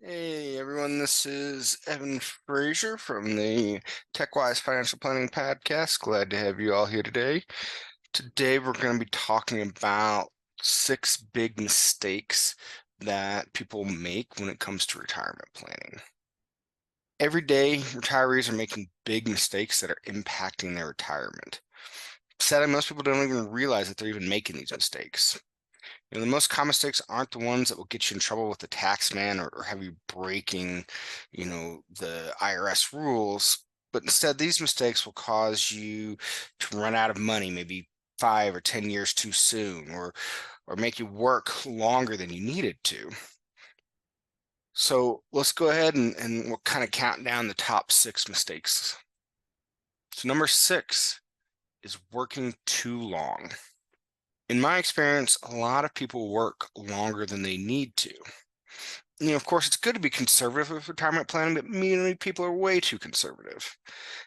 Hey everyone, this is Evan Frazier from the TechWise Financial Planning Podcast. Glad to have you all here today. Today we're going to be talking about 6 big mistakes that people make when it comes to retirement planning. Every day, retirees are making big mistakes that are impacting their retirement. Sadly, most people don't even realize that they're even making these mistakes. The most common mistakes aren't the ones that will get you in trouble with the tax man or have you breaking, the IRS rules. But instead, these mistakes will cause you to run out of money, maybe 5 or 10 years too soon, or make you work longer than you needed to. So let's go ahead and we'll kind of count down the top 6 mistakes. So number 6 is working too long. In my experience, a lot of people work longer than they need to. Of course, it's good to be conservative with retirement planning, but many people are way too conservative.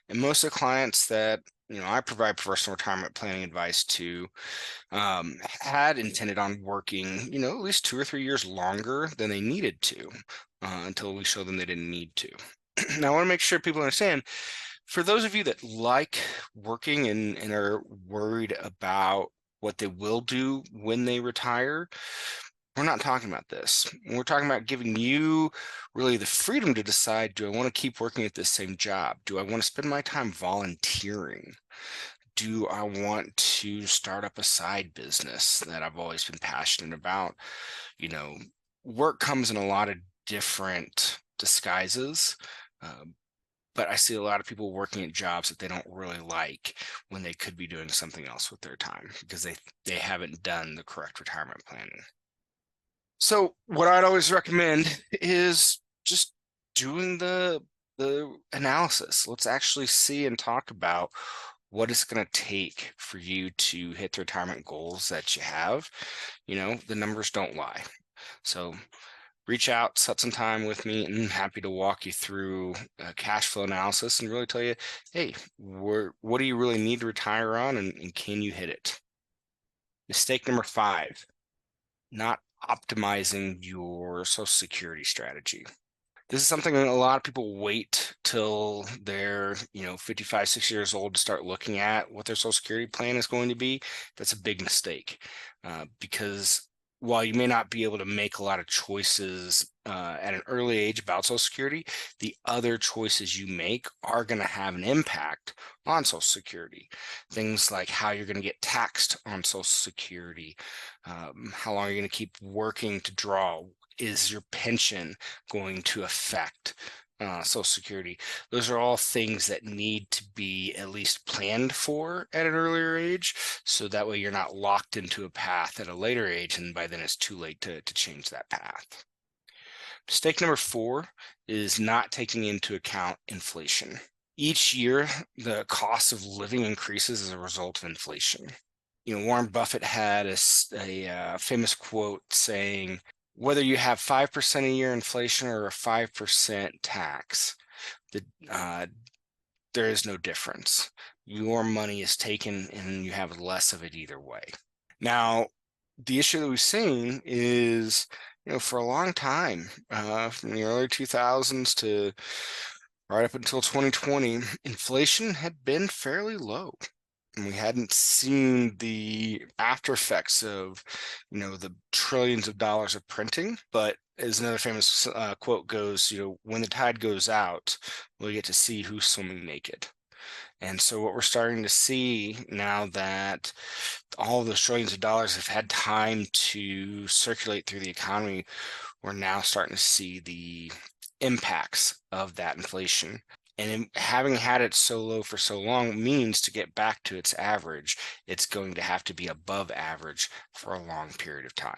And most of the clients that I provide personal retirement planning advice to had intended on working, at least 2 or 3 years longer than they needed to until we showed them they didn't need to. Now, I want to make sure people understand, for those of you that like working and are worried about what they will do when they retire, we're not talking about this. We're talking about giving you really the freedom to decide, do I want to keep working at this same job? Do I want to spend my time volunteering? Do I want to start up a side business that I've always been passionate about? Work comes in a lot of different disguises. But I see a lot of people working at jobs that they don't really like when they could be doing something else with their time because they haven't done the correct retirement planning. So what I'd always recommend is just doing the analysis. Let's actually see and talk about what it's going to take for you to hit the retirement goals that you have. The numbers don't lie. So reach out, set some time with me, and I'm happy to walk you through a cash flow analysis and really tell you, hey, what do you really need to retire on, and can you hit it? Mistake number 5, not optimizing your Social Security strategy. This is something that a lot of people wait till they're 55, 60 years old to start looking at what their Social Security plan is going to be. That's a big mistake because while you may not be able to make a lot of choices at an early age about Social Security, the other choices you make are going to have an impact on Social Security. Things like how you're going to get taxed on Social Security, how long you're going to keep working to draw. Is your pension going to affect Social Security? Those are all things that need to be at least planned for at an earlier age, so that way you're not locked into a path at a later age, and by then it's too late to change that path. Mistake number 4 is not taking into account inflation. Each year, the cost of living increases as a result of inflation. Warren Buffett had a famous quote saying, whether you have 5% a year inflation or a 5% tax, there is no difference. Your money is taken and you have less of it either way. Now, the issue that we've seen is, for a long time, from the early 2000s to right up until 2020, inflation had been fairly low. And we hadn't seen the after effects of, the trillions of dollars of printing. But as another famous quote goes, when the tide goes out, we'll get to see who's swimming naked. And so what we're starting to see now that all of those trillions of dollars have had time to circulate through the economy, we're now starting to see the impacts of that inflation. And having had it so low for so long means to get back to its average, it's going to have to be above average for a long period of time.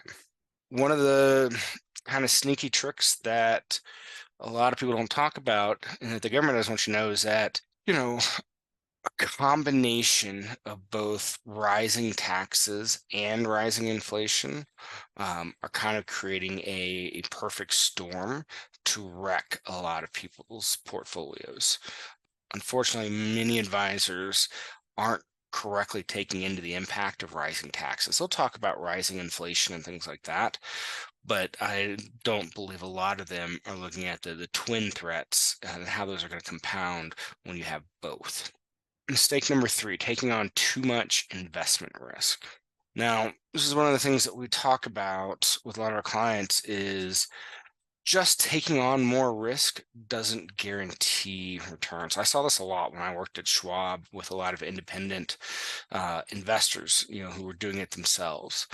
One of the kind of sneaky tricks that a lot of people don't talk about and that the government doesn't want you to know is that, a combination of both rising taxes and rising inflation are kind of creating a perfect storm to wreck a lot of people's portfolios. Unfortunately, many advisors aren't correctly taking into the impact of rising taxes. They'll talk about rising inflation and things like that, but I don't believe a lot of them are looking at the twin threats and how those are going to compound when you have both. Mistake number 3, taking on too much investment risk. Now, this is one of the things that we talk about with a lot of our clients is just taking on more risk doesn't guarantee returns. I saw this a lot when I worked at Schwab with a lot of independent investors, who were doing it themselves.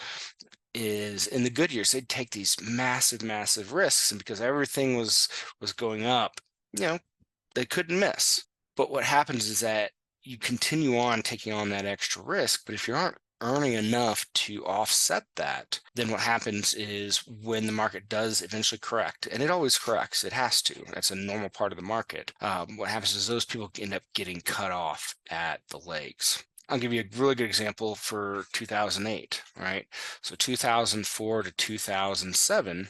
Is in the good years, they'd take these massive risks, and because everything was going up, they couldn't miss. But what happens is that you continue on taking on that extra risk, but if you aren't earning enough to offset that, then what happens is when the market does eventually correct, and it always corrects, it has to, that's a normal part of the market, what happens is those people end up getting cut off at the legs. I'll give you a really good example for 2008, right? So 2004 to 2007,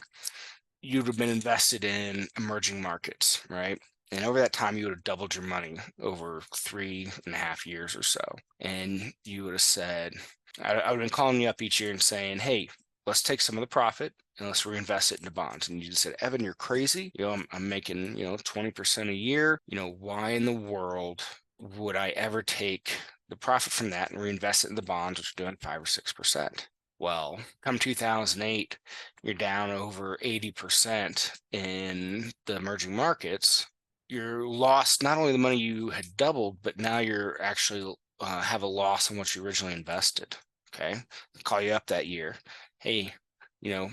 you'd have been invested in emerging markets, right? And over that time, you would have doubled your money over 3.5 years or so. And you would have said, I would have been calling you up each year and saying, hey, let's take some of the profit and let's reinvest it into bonds. And you just said, Evan, you're crazy. I'm making, 20% a year. Why in the world would I ever take the profit from that and reinvest it in the bonds, which are doing 5 or 6%? Well, come 2008, you're down over 80% in the emerging markets. You're lost not only the money you had doubled, but now you're actually have a loss on what you originally invested. Okay, I'll call you up that year. Hey, your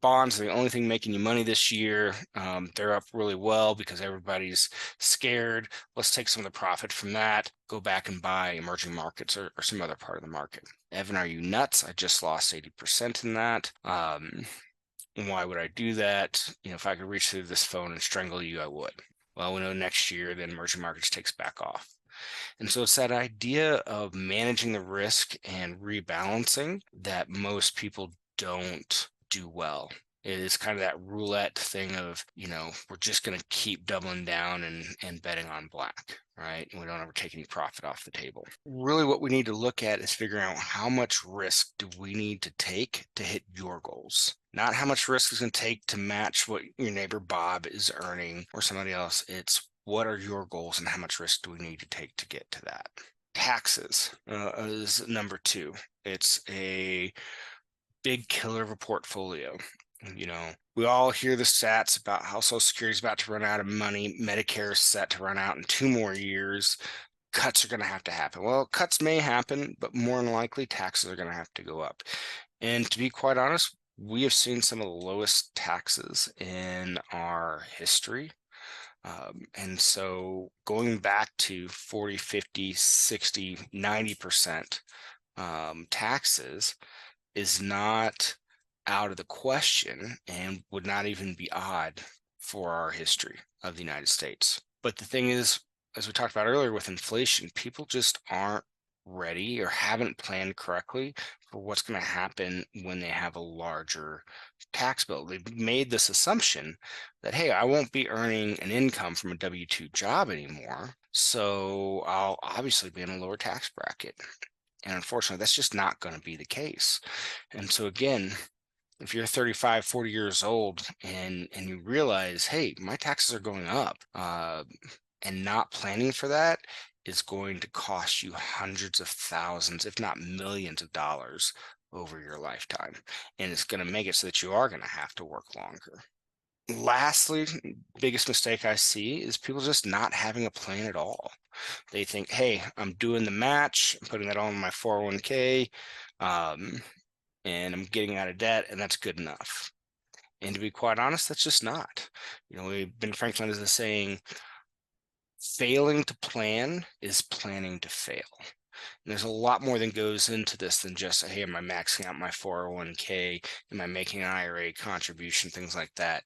bonds are the only thing making you money this year. They're up really well because everybody's scared. Let's take some of the profit from that, go back and buy emerging markets or some other part of the market. Evan, are you nuts? I just lost 80% in that. Why would I do that? If I could reach through this phone and strangle you, I would. Well, we know next year, then emerging markets takes back off. And so it's that idea of managing the risk and rebalancing that most people don't do well. It is kind of that roulette thing of, we're just going to keep doubling down and betting on black, right? And we don't ever take any profit off the table. Really what we need to look at is figuring out how much risk do we need to take to hit your goals? Not how much risk is going to take to match what your neighbor Bob is earning or somebody else. It's what are your goals and how much risk do we need to take to get to that? Taxes is number 2. It's a big killer of a portfolio. We all hear the stats about how Social Security is about to run out of money. Medicare is set to run out in 2 more years. Cuts are going to have to happen. Well, cuts may happen, but more than likely, taxes are going to have to go up. And to be quite honest, we have seen some of the lowest taxes in our history. And so going back to 40, 50, 60, 90% taxes is not out of the question and would not even be odd for our history of the United States. But the thing is, as we talked about earlier with inflation, people just aren't ready or haven't planned correctly for what's going to happen when they have a larger tax bill. They've made this assumption that, hey, I won't be earning an income from a W-2 job anymore, so I'll obviously be in a lower tax bracket. And unfortunately, that's just not going to be the case. And so again, if you're 35, 40 years old and you realize, hey, my taxes are going up, and not planning for that is going to cost you hundreds of thousands, if not millions of dollars over your lifetime. And it's going to make it so that you are going to have to work longer. Lastly, biggest mistake I see is people just not having a plan at all. They think, hey, I'm doing the match, I'm putting that on my 401k, and I'm getting out of debt, and that's good enough. And to be quite honest, that's just not. Ben Franklin is saying, failing to plan is planning to fail. And there's a lot more that goes into this than just, hey, am I maxing out my 401k? Am I making an IRA contribution? Things like that.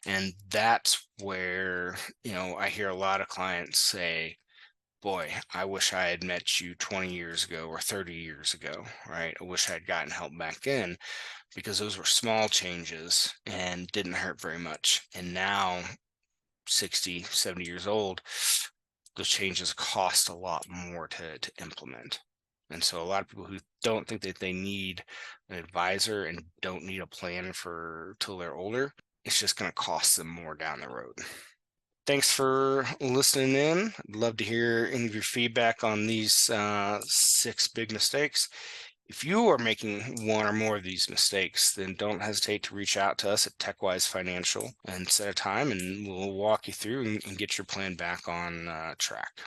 And that's where, I hear a lot of clients say, boy, I wish I had met you 20 years ago or 30 years ago, right? I wish I had gotten help back then because those were small changes and didn't hurt very much. And now, 60, 70 years old, those changes cost a lot more to implement. And so a lot of people who don't think that they need an advisor and don't need a plan for till they're older, it's just going to cost them more down the road. Thanks for listening in. I'd love to hear any of your feedback on these 6 big mistakes. If you are making one or more of these mistakes, then don't hesitate to reach out to us at TechWise Financial and set a time, and we'll walk you through and get your plan back on track.